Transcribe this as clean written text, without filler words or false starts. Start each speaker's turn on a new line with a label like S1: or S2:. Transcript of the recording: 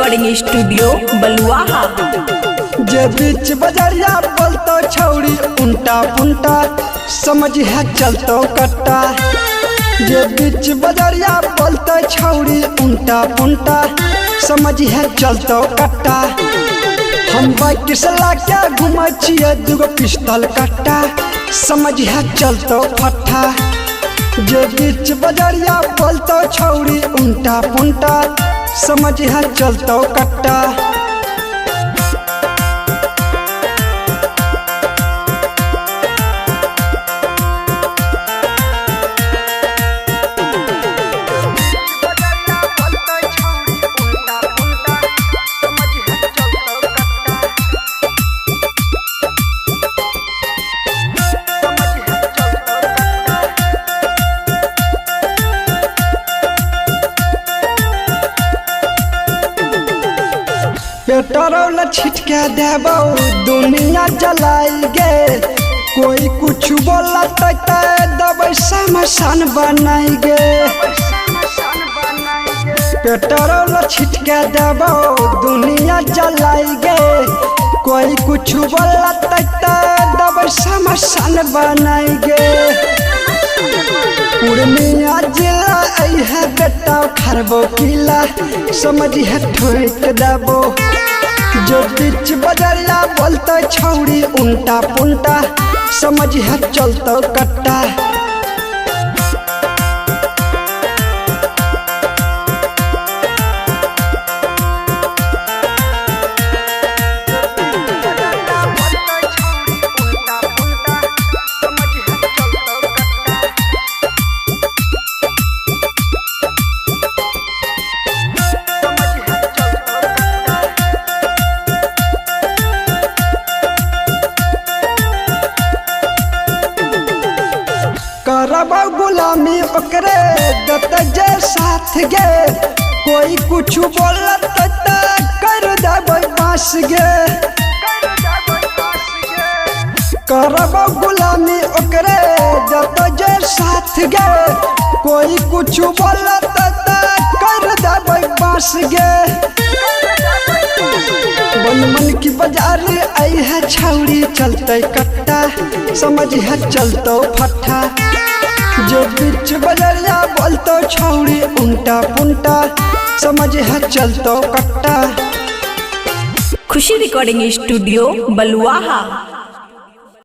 S1: Recording studio बलुआहा।
S2: जे बीच बजरिया बोलतो छौड़ी उल्टा पुल्टा समझ है चलतो कट्टा। जे बीच बजरिया बोलतो छौड़ी उल्टा पुल्टा समझ है चलतो कट्टा। हम बाइक से लाके घूमे छिए दूगो पिस्तौल कट्टा समझ है चलतो फट्टा। जे बीच बजरिया बोलतो छौड़ी उल्टा पुल्टा समझ है चलतो कट्टा। पेट्रोल छिटके देबो दुनिया जलाई गे। कोई कुछ बोलत दबे समसान बनाई गे। पेट्रोल छिटके देबो दुनिया जलाई गे। कोई कुछ बोलत दबे समसान बनाई गे। पूर्णिया जिला है बेटा खरबो किला समझ है ठोक देबो। जो बीच बजरिया बोलतो छौड़ी उल्टा पुल्टा समझ है चलतो कट्टा। करबो गुलामी ओकरे दत जे साथ गे। कोई कुछ बोलत कर देबो पास गे। करबो गुलामी ओकरे दत जे साथ गे। कोई कुछ बोलत कर देबो पास गे। मन की बाजार आई है छौड़ी चलते कट्टा समझ है चलतो फट्टा। जो बीच बजरिया बोलतो छौड़ी उल्टा पुल्टा समझ है चलतो कट्टा।
S1: खुशी रिकॉर्डिंग स्टूडियो बलुआहा।